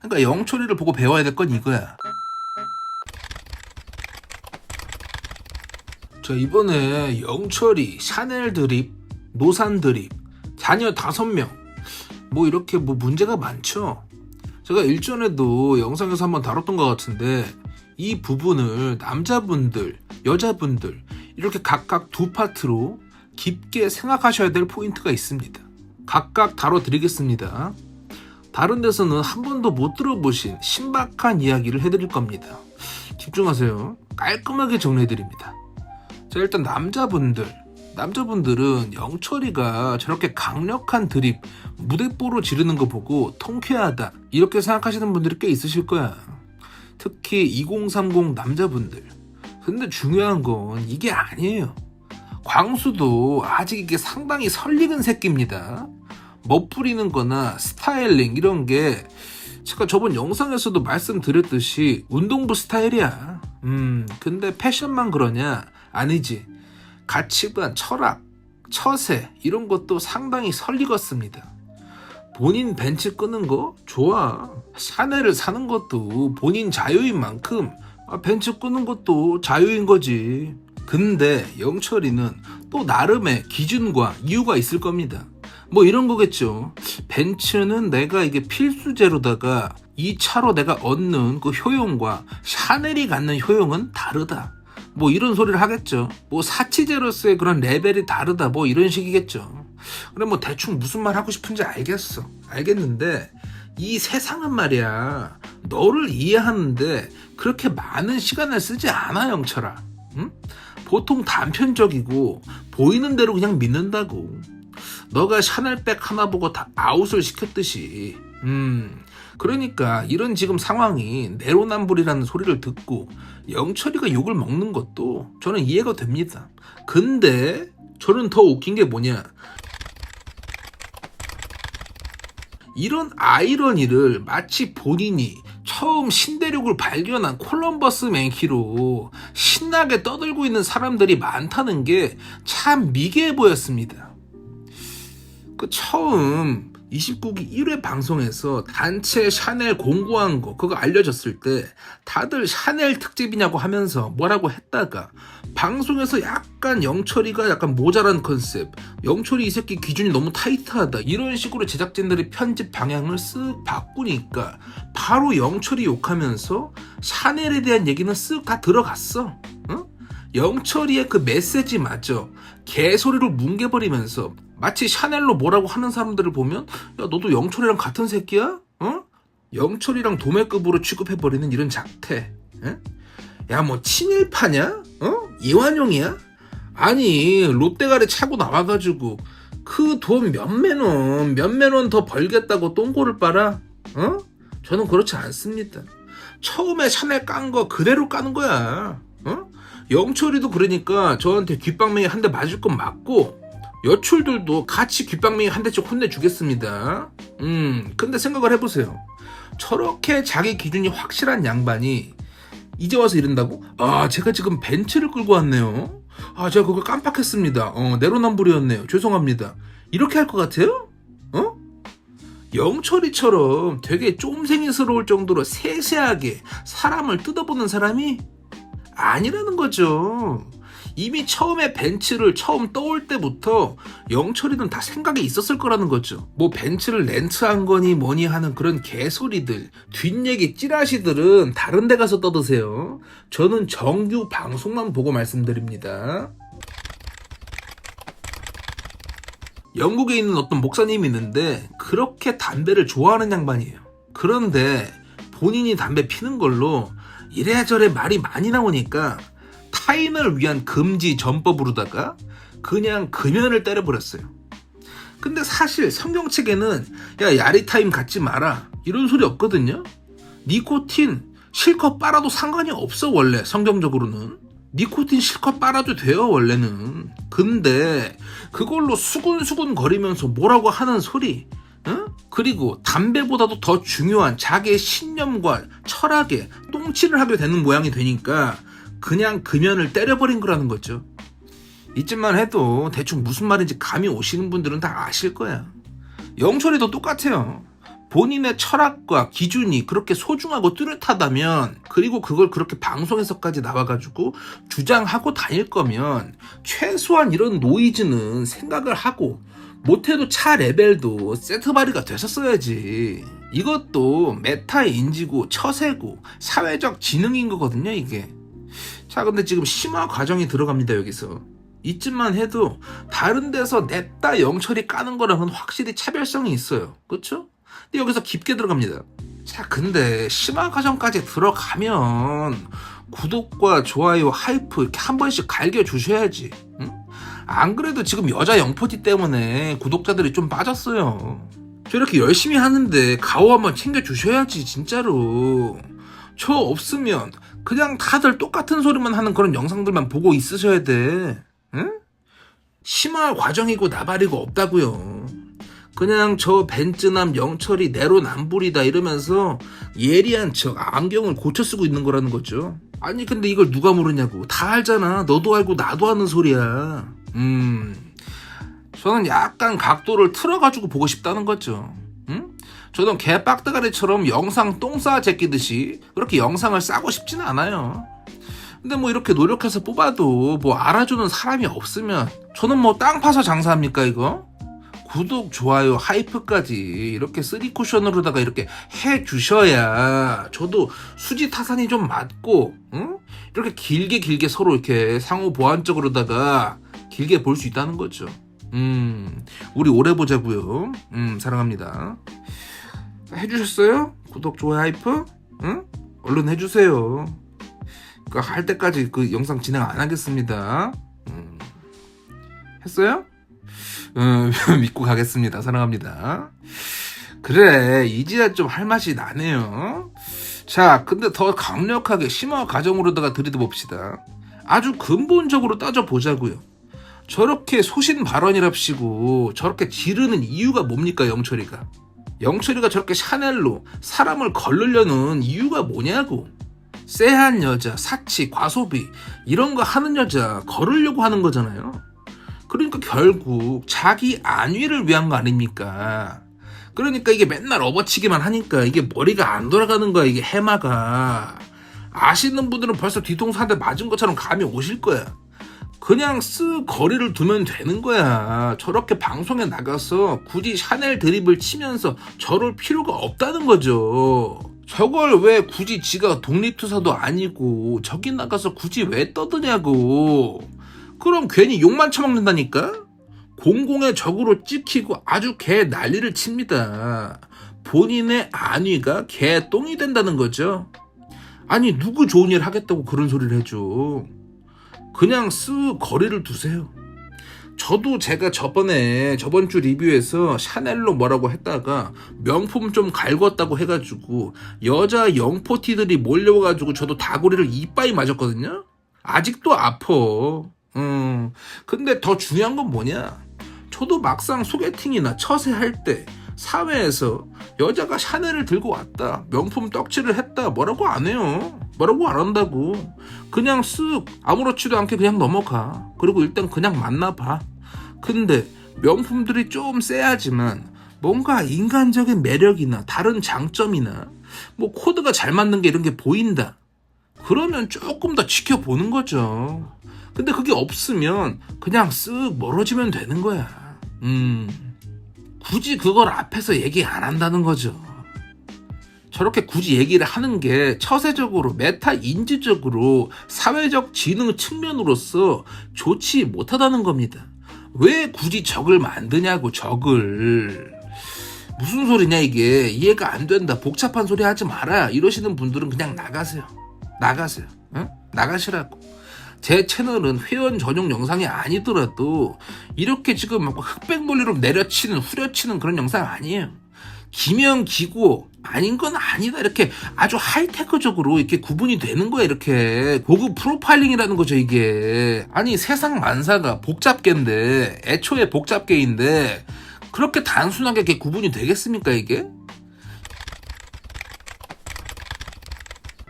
그러니까 영철이를 보고 배워야 될 건 이거야. 자, 이번에 영철이, 샤넬 드립, 노산 드립, 자녀 5명, 뭐 이렇게 뭐 문제가 많죠. 제가 일전에도 영상에서 한번 다뤘던 것 같은데, 이 부분을 남자분들, 여자분들 이렇게 각각 두 파트로 깊게 생각하셔야 될 포인트가 있습니다. 각각 다뤄드리겠습니다. 다른 데서는 한 번도 못 들어보신 신박한 이야기를 해드릴 겁니다. 집중하세요. 깔끔하게 정리해드립니다. 자, 일단 남자분들은 영철이가 저렇게 강력한 드립, 무대뽀로 지르는 거 보고 통쾌하다 이렇게 생각하시는 분들이 꽤 있으실 거야. 특히 2030 남자분들. 근데 중요한 건 이게 아니에요. 광수도 아직 이게 상당히 설익은 새끼입니다. 멋부리는 거나 스타일링 이런 게 제가 저번 영상에서도 말씀드렸듯이 운동부 스타일이야. 근데 패션만 그러냐? 아니지. 가치관, 철학, 처세 이런 것도 상당히 설익었습니다. 본인 벤츠 끄는 거 좋아. 샤넬을 사는 것도 본인 자유인 만큼 벤츠 끄는 것도 자유인 거지. 근데 영철이는 또 나름의 기준과 이유가 있을 겁니다. 뭐 이런 거겠죠. 벤츠는 내가 이게 필수제로다가 이 차로 내가 얻는 그 효용과 샤넬이 갖는 효용은 다르다. 뭐 이런 소리를 하겠죠. 뭐 사치제로서의 그런 레벨이 다르다. 뭐 이런 식이겠죠. 그래 뭐 대충 무슨 말 하고 싶은지 알겠는데 이 세상은 말이야 너를 이해하는데 그렇게 많은 시간을 쓰지 않아. 영철아. 응? 보통 단편적이고 보이는 대로 그냥 믿는다고. 너가 샤넬백 하나 보고 다 아웃을 시켰듯이. 그러니까 이런 지금 상황이 내로남불이라는 소리를 듣고 영철이가 욕을 먹는 것도 저는 이해가 됩니다. 근데 저는 더 웃긴 게 뭐냐, 이런 아이러니를 마치 본인이 처음 신대륙을 발견한 콜럼버스 맨키로 신나게 떠들고 있는 사람들이 많다는 게 참 미개해 보였습니다. 그 처음 29기 1회 방송에서 단체 샤넬 공고한 거 그거 알려졌을 때 다들 샤넬 특집이냐고 하면서 뭐라고 했다가 방송에서 약간 영철이가 약간 모자란 컨셉, 영철이 이 새끼 기준이 너무 타이트하다 이런 식으로 제작진들이 편집 방향을 쓱 바꾸니까 바로 영철이 욕하면서 샤넬에 대한 얘기는 쓱 다 들어갔어. 응? 영철이의 그 메시지마저 개소리로 뭉개버리면서 마치 샤넬로 뭐라고 하는 사람들을 보면 야 너도 영철이랑 같은 새끼야? 어? 영철이랑 도매급으로 취급해버리는 이런 작태. 야 뭐 친일파냐? 어? 이완용이야? 아니 롯데가리 차고 나와가지고 그 돈 몇만 원 더 벌겠다고 똥꼬를 빨아? 어? 저는 그렇지 않습니다. 처음에 샤넬 깐 거 그대로 까는 거야. 어? 영철이도 그러니까 저한테 귓방맹이 한 대 맞을 건 맞고 여출들도 같이 귓방맹이 한 대씩 혼내주겠습니다. 근데 생각을 해보세요. 저렇게 자기 기준이 확실한 양반이 이제 와서 이런다고? 아 제가 지금 벤츠를 끌고 왔네요. 아 제가 그걸 깜빡했습니다. 내로남불이었네요. 죄송합니다. 이렇게 할 것 같아요? 어? 영철이처럼 되게 쫌생이스러울 정도로 세세하게 사람을 뜯어보는 사람이 아니라는 거죠. 이미 처음에 벤츠를 처음 떠올 때부터 영철이는 다 생각이 있었을 거라는 거죠. 뭐 벤츠를 렌트한 거니 뭐니 하는 그런 개소리들, 뒷얘기 찌라시들은 다른 데 가서 떠드세요. 저는 정규 방송만 보고 말씀드립니다. 영국에 있는 어떤 목사님이 있는데 그렇게 담배를 좋아하는 양반이에요. 그런데 본인이 담배 피는 걸로 이래저래 말이 많이 나오니까 타인을 위한 금지 전법으로다가 그냥 금연을 때려버렸어요. 근데 사실 성경책에는 야 야리타임 갖지 마라 이런 소리 없거든요. 니코틴 실컷 빨아도 상관이 없어. 원래 성경적으로는 니코틴 실컷 빨아도 돼요 원래는. 근데 그걸로 수군수군 거리면서 뭐라고 하는 소리, 응? 그리고 담배보다도 더 중요한 자기의 신념과 철학에 똥칠을 하게 되는 모양이 되니까 그냥 금연을 때려버린 거라는 거죠. 이쯤만 해도 대충 무슨 말인지 감이 오시는 분들은 다 아실 거야. 영철이도 똑같아요. 본인의 철학과 기준이 그렇게 소중하고 뚜렷하다면, 그리고 그걸 그렇게 방송에서까지 나와가지고 주장하고 다닐 거면 최소한 이런 노이즈는 생각을 하고, 못해도 차 레벨도 세트 발휘가 됐었어야지. 이것도 메타의 인지고 처세고 사회적 지능인 거거든요, 이게. 자, 근데 지금 심화 과정이 들어갑니다, 여기서. 이쯤만 해도 다른 데서 냅다 영철이 까는 거랑은 확실히 차별성이 있어요. 그렇죠? 근데 여기서 깊게 들어갑니다. 자, 근데 심화 과정까지 들어가면 구독과 좋아요, 하이프 이렇게 한 번씩 갈겨주셔야지. 응? 안 그래도 지금 여자 영포티 때문에 구독자들이 좀 빠졌어요. 저렇게 열심히 하는데 가오 한번 챙겨주셔야지, 진짜로. 저 없으면 그냥 다들 똑같은 소리만 하는 그런 영상들만 보고 있으셔야 돼. 응? 심화 과정이고 나발이고 없다고요. 그냥 저 벤츠남 영철이 내로남불이다 이러면서 예리한 척 안경을 고쳐 쓰고 있는 거라는 거죠. 아니 근데 이걸 누가 모르냐고. 다 알잖아. 너도 알고 나도 하는 소리야. 저는 약간 각도를 틀어가지고 보고 싶다는 거죠. 응? 저는 개빡대가리처럼 영상 똥 싸 제끼듯이 그렇게 영상을 싸고 싶지는 않아요. 근데 뭐 이렇게 노력해서 뽑아도 뭐 알아주는 사람이 없으면 저는 뭐 땅 파서 장사합니까 이거? 구독, 좋아요, 하이프까지 이렇게 3쿠션으로다가 이렇게 해주셔야 저도 수지 타산이 좀 맞고, 응? 이렇게 길게 서로 이렇게 상호 보완적으로다가 길게 볼 수 있다는 거죠. 우리 오래 보자고요. 사랑합니다. 해주셨어요? 구독, 좋아요, 하이프? 응? 얼른 해주세요. 할 때까지 그 영상 진행 안 하겠습니다. 했어요? 믿고 가겠습니다. 사랑합니다. 그래, 이제야 좀 할 맛이 나네요. 자, 근데 더 강력하게 심화 과정으로다가 들이대봅시다. 아주 근본적으로 따져보자고요. 저렇게 소신 발언이랍시고 저렇게 지르는 이유가 뭡니까, 영철이가? 영철이가 저렇게 샤넬로 사람을 걸르려는 이유가 뭐냐고. 쎄한 여자, 사치, 과소비 이런 거 하는 여자 걸으려고 하는 거잖아요. 그러니까 결국 자기 안위를 위한 거 아닙니까? 그러니까 이게 맨날 업어치기만 하니까 이게 머리가 안 돌아가는 거야, 이게 해마가. 아시는 분들은 벌써 뒤통수 한 대 맞은 것처럼 감이 오실 거야. 그냥 쓱 거리를 두면 되는 거야. 저렇게 방송에 나가서 굳이 샤넬 드립을 치면서 저럴 필요가 없다는 거죠. 저걸 왜 굳이 지가 독립투사도 아니고 저기 나가서 굳이 왜 떠드냐고. 그럼 괜히 욕만 처먹는다니까? 공공의 적으로 찍히고 아주 개 난리를 칩니다. 본인의 안위가 개똥이 된다는 거죠. 아니 누구 좋은 일 하겠다고 그런 소리를 해줘. 그냥 쓱 거리를 두세요. 저도 제가 저번 주 리뷰에서 샤넬로 뭐라고 했다가 명품 좀 갈궜다고 해가지고 여자 영포티들이 몰려와가지고 저도 다구리를 이빠이 맞았거든요. 아직도 아파. 근데 더 중요한 건 뭐냐? 저도 막상 소개팅이나 처세할 때 사회에서 여자가 샤넬을 들고 왔다, 명품 떡칠을 했다, 뭐라고 안 해요. 뭐라고 안 한다고. 그냥 쓱 아무렇지도 않게 그냥 넘어가. 그리고 일단 그냥 만나봐. 근데 명품들이 좀 쎄하지만 뭔가 인간적인 매력이나 다른 장점이나 뭐 코드가 잘 맞는 게 이런 게 보인다, 그러면 조금 더 지켜보는 거죠. 근데 그게 없으면 그냥 쓱 멀어지면 되는 거야. 굳이 그걸 앞에서 얘기 안 한다는 거죠. 저렇게 굳이 얘기를 하는 게 처세적으로, 메타 인지적으로, 사회적 지능 측면으로서 좋지 못하다는 겁니다. 왜 굳이 적을 만드냐고, 적을. 무슨 소리냐 이게. 이해가 안 된다, 복잡한 소리 하지 마라 이러시는 분들은 그냥 나가세요. 응? 나가시라고. 제 채널은 회원 전용 영상이 아니더라도 이렇게 지금 흑백 논리로 내려치는, 후려치는 그런 영상 아니에요. 기면 기고 아닌 건 아니다, 이렇게 아주 하이테크적으로 이렇게 구분이 되는 거야. 이렇게 고급 프로파일링이라는 거죠, 이게. 아니 세상 만사가 복잡계인데, 애초에 복잡계인데 그렇게 단순하게 이렇게 구분이 되겠습니까, 이게?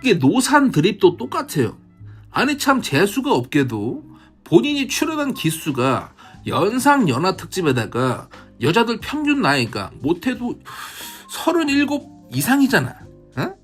이게 노산 드립도 똑같아요. 아니 참 재수가 없게도 본인이 출연한 기수가 연상 연하 특집에다가 여자들 평균 나이가 못해도 37 이상이잖아. 어?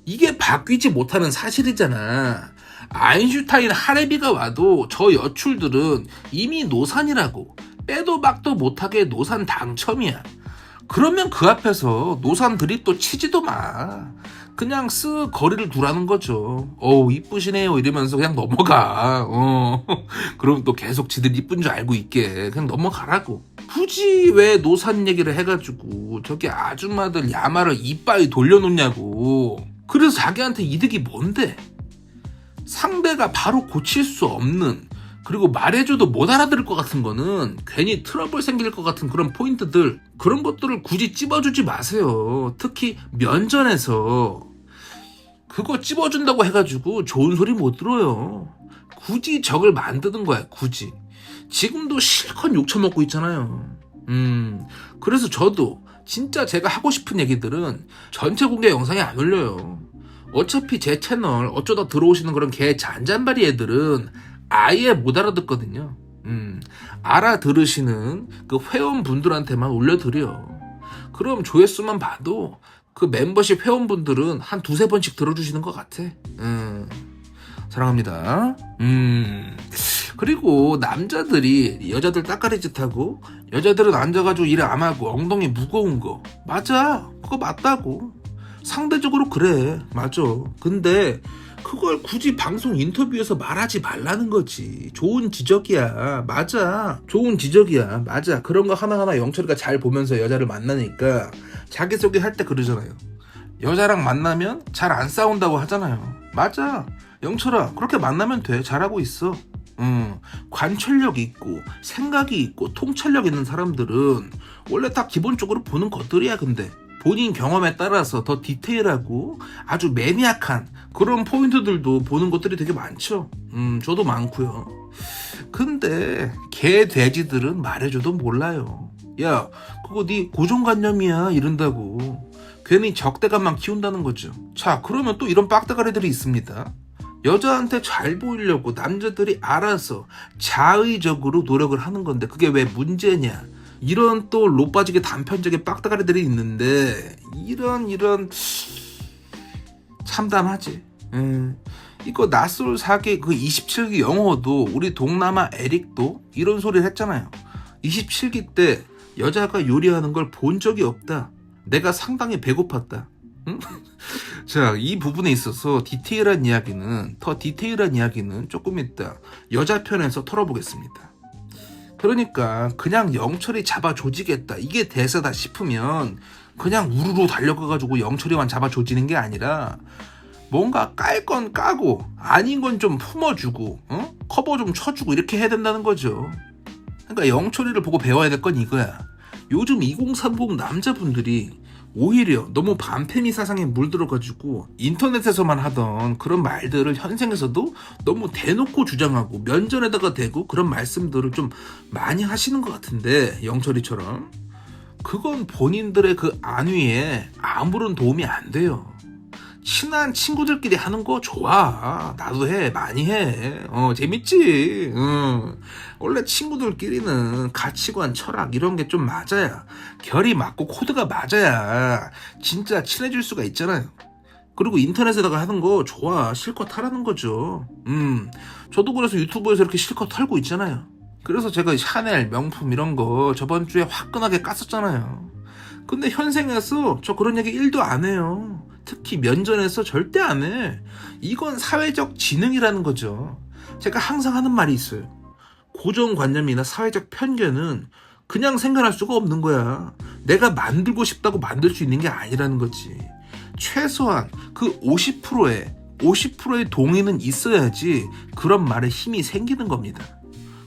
이게 바뀌지 못하는 사실이잖아. 아인슈타인 하레비가 와도 저 여출들은 이미 노산이라고. 빼도 박도 못하게 노산 당첨이야. 그러면 그 앞에서 노산 드립도 치지도 마. 그냥 쓱 거리를 두라는 거죠. 이쁘시네요 이러면서 그냥 넘어가. 그럼 또 계속 지들 이쁜 줄 알고 있게 그냥 넘어가라고. 굳이 왜 노산 얘기를 해가지고 저기 아줌마들 야마를 이빠이 돌려놓냐고. 그래서 자기한테 이득이 뭔데? 상대가 바로 고칠 수 없는, 그리고 말해줘도 못 알아들을 것 같은 거는 괜히 트러블 생길 것 같은 그런 포인트들, 그런 것들을 굳이 찝어주지 마세요. 특히 면전에서 그거 찝어준다고 해가지고 좋은 소리 못 들어요. 굳이 적을 만드는 거야. 굳이. 지금도 실컷 욕 처먹고 있잖아요. 그래서 저도 진짜 제가 하고 싶은 얘기들은 전체 공개 영상에 안 올려요. 어차피 제 채널 어쩌다 들어오시는 그런 개 잔잔바리 애들은 아예 못 알아듣거든요. 알아들으시는 그 회원분들한테만 올려드려. 그럼 조회수만 봐도 그 멤버십 회원분들은 한 두세 번씩 들어주시는 것 같아. 사랑합니다. 그리고 남자들이 여자들 따까리짓 하고 여자들은 앉아가지고 일 안 하고 엉덩이 무거운 거, 맞아. 그거 맞다고. 상대적으로 그래. 맞아. 근데 그걸 굳이 방송 인터뷰에서 말하지 말라는 거지. 좋은 지적이야. 맞아. 좋은 지적이야. 맞아. 그런 거 하나하나 영철이가 잘 보면서 여자를 만나니까 자기소개 할 때 그러잖아요. 여자랑 만나면 잘 안 싸운다고 하잖아요. 맞아. 영철아, 그렇게 만나면 돼. 잘하고 있어. 관찰력 있고 생각이 있고 통찰력 있는 사람들은 원래 다 기본적으로 보는 것들이야. 근데 본인 경험에 따라서 더 디테일하고 아주 매니악한 그런 포인트들도 보는 것들이 되게 많죠. 저도 많고요. 근데 개 돼지들은 말해줘도 몰라요. 야, 그거 네 고정관념이야 이런다고 괜히 적대감만 키운다는 거죠. 자, 그러면 또 이런 빡대가리들이 있습니다. 여자한테 잘 보이려고 남자들이 알아서 자의적으로 노력을 하는 건데 그게 왜 문제냐. 이런 또 로빠지게 단편적인 빡다가리들이 있는데 이런 참담하지. 이거 낯설 사기 그 27기 영어도 우리 동남아 에릭도 이런 소리를 했잖아요. 27기 때 여자가 요리하는 걸 본 적이 없다. 내가 상당히 배고팠다. 응? 자, 이 부분에 있어서 더 디테일한 이야기는 조금 이따 여자 편에서 털어보겠습니다. 그러니까 그냥 영철이 잡아 조지겠다 이게 대세다 싶으면 그냥 우르르 달려가가지고 영철이만 잡아 조지는 게 아니라 뭔가 깔 건 까고 아닌 건 좀 품어주고 커버 좀 쳐주고 이렇게 해야 된다는 거죠. 그러니까 영철이를 보고 배워야 될 건 이거야. 요즘 2030 남자분들이 오히려 너무 반페미 사상에 물들어가지고 인터넷에서만 하던 그런 말들을 현생에서도 너무 대놓고 주장하고 면전에다가 대고 그런 말씀들을 좀 많이 하시는 것 같은데, 영철이처럼 그건 본인들의 그 안위에 아무런 도움이 안 돼요. 친한 친구들끼리 하는 거 좋아. 나도 해. 많이 해. 재밌지. 원래 친구들끼리는 가치관, 철학 이런 게 좀 맞아야, 결이 맞고 코드가 맞아야 진짜 친해질 수가 있잖아요. 그리고 인터넷에다가 하는 거 좋아. 실컷 하라는 거죠. 저도 그래서 유튜브에서 이렇게 실컷 털고 있잖아요. 그래서 제가 샤넬, 명품 이런 거 저번 주에 화끈하게 깠었잖아요. 근데 현생에서 저 그런 얘기 1도 안 해요. 특히 면전에서 절대 안 해. 이건 사회적 지능이라는 거죠. 제가 항상 하는 말이 있어요. 고정관념이나 사회적 편견은 그냥 생겨날 수가 없는 거야. 내가 만들고 싶다고 만들 수 있는 게 아니라는 거지. 최소한 그 50%의 동의는 있어야지 그런 말에 힘이 생기는 겁니다.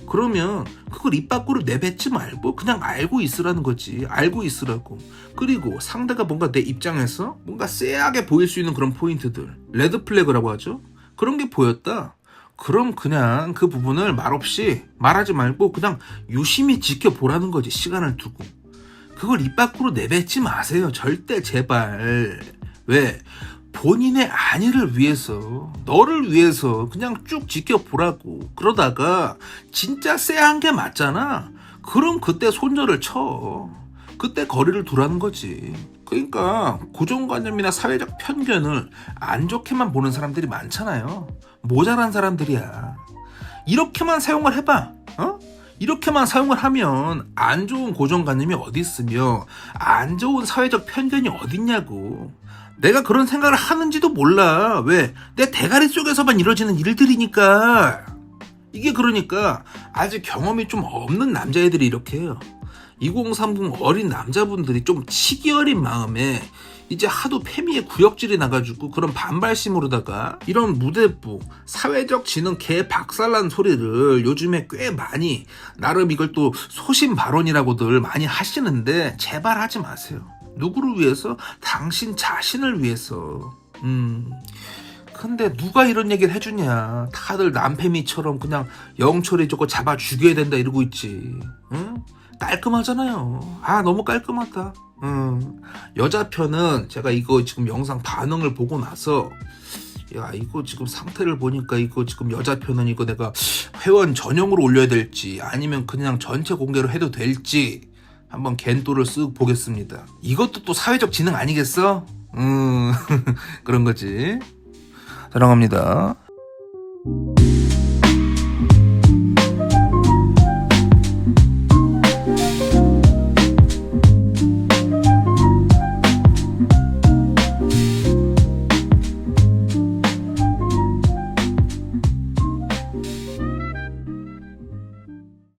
그러면 그걸 입 밖으로 내뱉지 말고 그냥 알고 있으라는 거지. 알고 있으라고. 그리고 상대가 뭔가 내 입장에서 뭔가 쎄하게 보일 수 있는 그런 포인트들, 레드 플래그라고 하죠. 그런 게 보였다. 그럼 그냥 그 부분을 말없이 말하지 말고 그냥 유심히 지켜보라는 거지. 시간을 두고. 그걸 입 밖으로 내뱉지 마세요. 절대 제발. 왜? 본인의 안위를 위해서, 너를 위해서 그냥 쭉 지켜보라고. 그러다가 진짜 쎄한 게 맞잖아. 그럼 그때 손절을 쳐. 그때 거리를 두라는 거지. 그러니까 고정관념이나 사회적 편견을 안 좋게만 보는 사람들이 많잖아요. 모자란 사람들이야. 이렇게만 사용을 해봐. 이렇게만 사용을 하면 안 좋은 고정관념이 어디 있으며 안 좋은 사회적 편견이 어딨냐고. 내가 그런 생각을 하는지도 몰라. 왜? 내 대가리 속에서만 이루어지는 일들이니까. 이게 그러니까 아직 경험이 좀 없는 남자애들이 이렇게 해요. 2030 어린 남자분들이 좀 치기 어린 마음에 이제 하도 페미에 구역질이 나가지고 그런 반발심으로다가 이런 무대뽀 사회적 지능 개 박살난 소리를 요즘에 꽤 많이 나름 이걸 또 소신 발언이라고들 많이 하시는데 제발 하지 마세요. 누구를 위해서? 당신 자신을 위해서. 근데 누가 이런 얘기를 해주냐. 다들 남페미처럼 그냥 영철이 저거 잡아 죽여야 된다 이러고 있지. 응? 깔끔하잖아요. 너무 깔끔하다. 여자 편은 제가 이거 지금 영상 반응을 보고 나서 야 이거 지금 상태를 보니까 이거 지금 여자 편은 이거 내가 회원 전용으로 올려야 될지 아니면 그냥 전체 공개로 해도 될지 한번 겐또를 쓱 보겠습니다. 이것도 또 사회적 지능 아니겠어? 그런 거지. 사랑합니다.